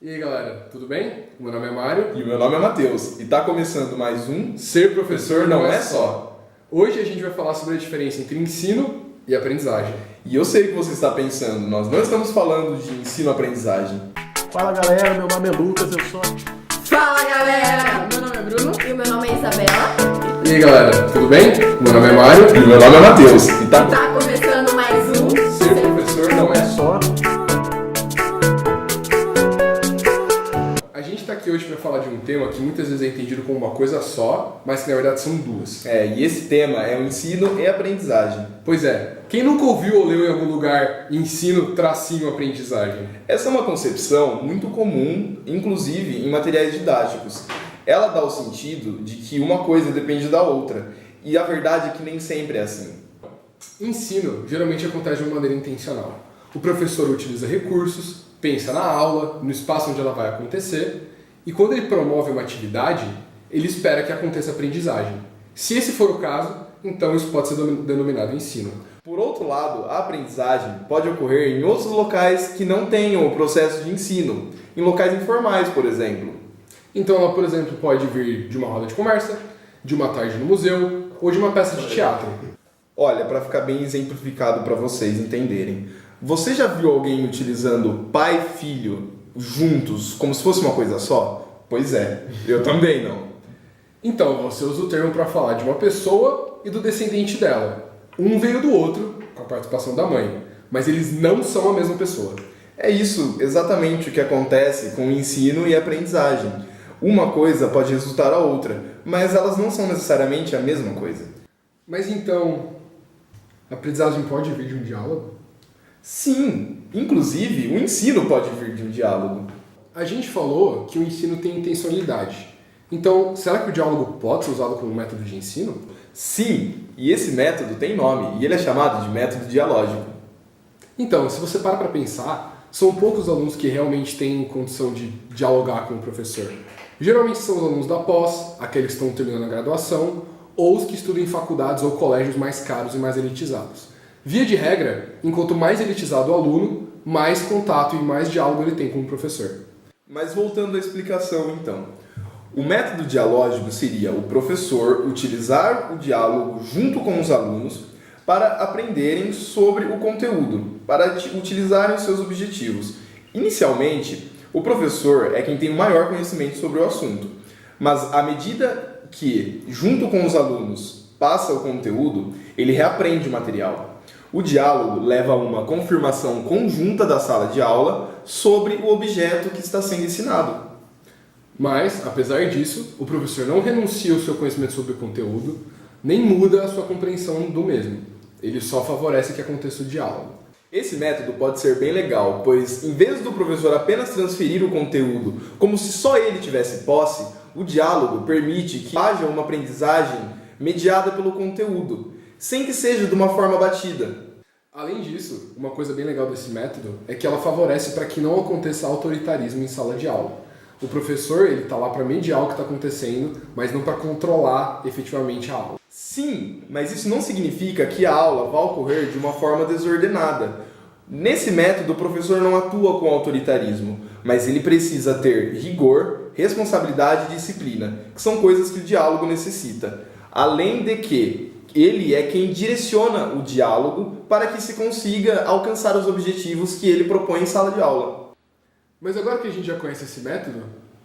E aí galera, tudo bem? Meu nome é Mário. E o meu nome é Matheus. E tá começando mais um Ser Professor Não É Só. Hoje a gente vai falar sobre a diferença entre ensino e aprendizagem. E eu sei o que você está pensando, nós não estamos falando de ensino-aprendizagem. Fala galera, meu nome é Lucas, eu sou... Fala galera, meu nome é Bruno. E o meu nome é Isabela. E aí galera, tudo bem? Meu nome é Mário. E o meu nome é Matheus. E tá começando mais um Ser Professor Não É Só. A gente está aqui hoje para falar de um tema que muitas vezes é entendido como uma coisa só, mas que na verdade são duas. E esse tema é o ensino e aprendizagem. Pois é, quem nunca ouviu ou leu em algum lugar ensino, tracinho, aprendizagem? Essa é uma concepção muito comum, inclusive em materiais didáticos. Ela dá o sentido de que uma coisa depende da outra, e a verdade é que nem sempre é assim. Ensino geralmente acontece de uma maneira intencional. O professor utiliza recursos, pensa na aula, no espaço onde ela vai acontecer, e quando ele promove uma atividade, ele espera que aconteça aprendizagem. Se esse for o caso, então isso pode ser denominado ensino. Por outro lado, a aprendizagem pode ocorrer em outros locais que não tenham o processo de ensino, em locais informais, por exemplo. Então ela, por exemplo, pode vir de uma roda de conversa, de uma tarde no museu ou de uma peça de teatro. Olha, para ficar bem exemplificado para vocês entenderem, você já viu alguém utilizando pai e filho juntos como se fosse uma coisa só? Pois é, eu também não. Então você usa o termo para falar de uma pessoa e do descendente dela. Um veio do outro, com a participação da mãe, mas eles não são a mesma pessoa. É isso exatamente o que acontece com o ensino e a aprendizagem. Uma coisa pode resultar a outra, mas elas não são necessariamente a mesma coisa. Mas então, a aprendizagem pode vir de um diálogo? Sim, inclusive o ensino pode vir de um diálogo. A gente falou que o ensino tem intencionalidade. Então, será que o diálogo pode ser usado como método de ensino? Sim, e esse método tem nome, e ele é chamado de método dialógico. Então, se você para pensar, são poucos alunos que realmente têm condição de dialogar com o professor. Geralmente são os alunos da pós, aqueles que estão terminando a graduação, ou os que estudam em faculdades ou colégios mais caros e mais elitizados. Via de regra, enquanto mais elitizado o aluno, mais contato e mais diálogo ele tem com o professor. Mas voltando à explicação então. O método dialógico seria o professor utilizar o diálogo junto com os alunos para aprenderem sobre o conteúdo, para utilizarem os seus objetivos. Inicialmente, o professor é quem tem o maior conhecimento sobre o assunto, mas à medida que, junto com os alunos, passa o conteúdo, ele reaprende o material. O diálogo leva a uma confirmação conjunta da sala de aula sobre o objeto que está sendo ensinado. Mas, apesar disso, o professor não renuncia ao seu conhecimento sobre o conteúdo, nem muda a sua compreensão do mesmo. Ele só favorece que aconteça o diálogo. Esse método pode ser bem legal, pois em vez do professor apenas transferir o conteúdo como se só ele tivesse posse, o diálogo permite que haja uma aprendizagem mediada pelo conteúdo, sem que seja de uma forma batida. Além disso, uma coisa bem legal desse método é que ela favorece para que não aconteça autoritarismo em sala de aula. O professor está lá para mediar o que está acontecendo, mas não para controlar efetivamente a aula. Sim, mas isso não significa que a aula vá ocorrer de uma forma desordenada. Nesse método, o professor não atua com autoritarismo, mas ele precisa ter rigor, responsabilidade e disciplina, que são coisas que o diálogo necessita. Além de que ele é quem direciona o diálogo para que se consiga alcançar os objetivos que ele propõe em sala de aula. Mas agora que a gente já conhece esse método,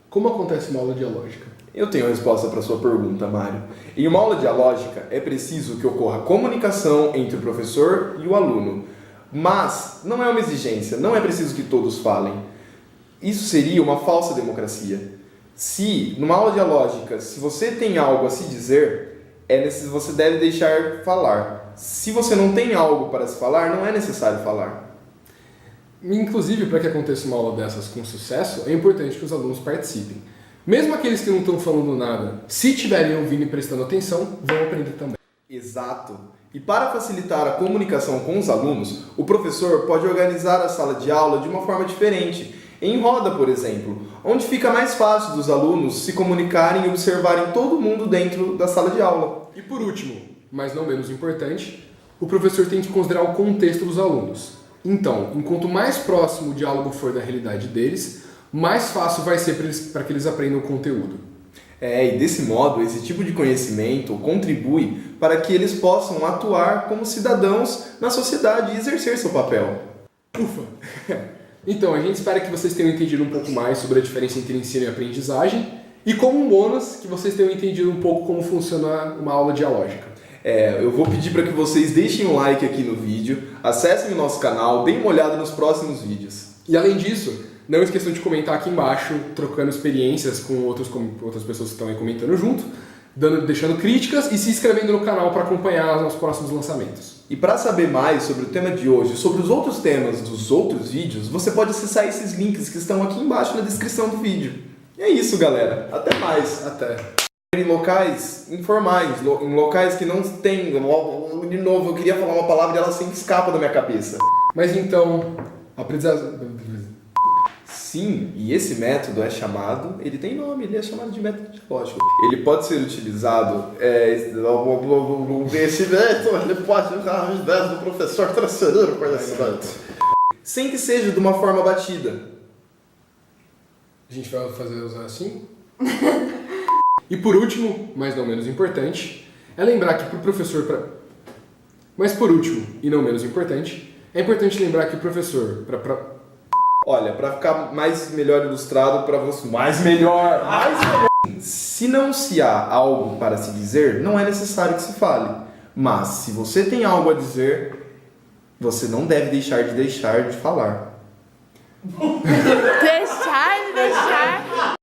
como acontece uma aula dialógica? Eu tenho a resposta para a sua pergunta, Mário. Em uma aula dialógica, é preciso que ocorra comunicação entre o professor e o aluno. Mas não é uma exigência, não é preciso que todos falem. Isso seria uma falsa democracia. Se, numa aula dialógica, se você tem algo a se dizer, você deve deixar falar. Se você não tem algo para se falar, não é necessário falar. Inclusive, para que aconteça uma aula dessas com sucesso, é importante que os alunos participem. Mesmo aqueles que não estão falando nada, se estiverem ouvindo e prestando atenção, vão aprender também. Exato. E para facilitar a comunicação com os alunos, o professor pode organizar a sala de aula de uma forma diferente, em roda, por exemplo, onde fica mais fácil dos alunos se comunicarem e observarem todo mundo dentro da sala de aula. E por último, mas não menos importante, o professor tem que considerar o contexto dos alunos. Então, enquanto mais próximo o diálogo for da realidade deles, mais fácil vai ser para que eles aprendam o conteúdo. E desse modo, esse tipo de conhecimento contribui para que eles possam atuar como cidadãos na sociedade e exercer seu papel. Ufa! Então, a gente espera que vocês tenham entendido um pouco mais sobre a diferença entre ensino e aprendizagem e, como um bônus, que vocês tenham entendido um pouco como funciona uma aula dialógica. Eu vou pedir para que vocês deixem um like aqui no vídeo, acessem o nosso canal, deem uma olhada nos próximos vídeos. E além disso, não esqueçam de comentar aqui embaixo, trocando experiências com outras pessoas que estão aí comentando junto, deixando críticas e se inscrevendo no canal para acompanhar os próximos lançamentos. E para saber mais sobre o tema de hoje e sobre os outros temas dos outros vídeos, você pode acessar esses links que estão aqui embaixo na descrição do vídeo. E é isso, galera. Até mais. Até. Em locais informais, em locais que não tem... De novo, eu queria falar uma palavra e ela sempre escapa da minha cabeça. Mas então, aprendizagem... Sim, e esse método é chamado... Ele tem nome, ele é chamado de método dialógico. Ele pode ser utilizado... Esse método, ele pode usar ao invés do professor transferir o conhecimento. Sem que seja de uma forma batida. A gente vai usar assim? E por último, mas não menos importante, é lembrar que para o professor... Mas por último, e não menos importante, é importante lembrar que o professor... Olha, para ficar melhor ilustrado para você... Mais melhor! Se não se há algo para se dizer, não é necessário que se fale. Mas se você tem algo a dizer, você não deve deixar de falar. Deixar de deixar.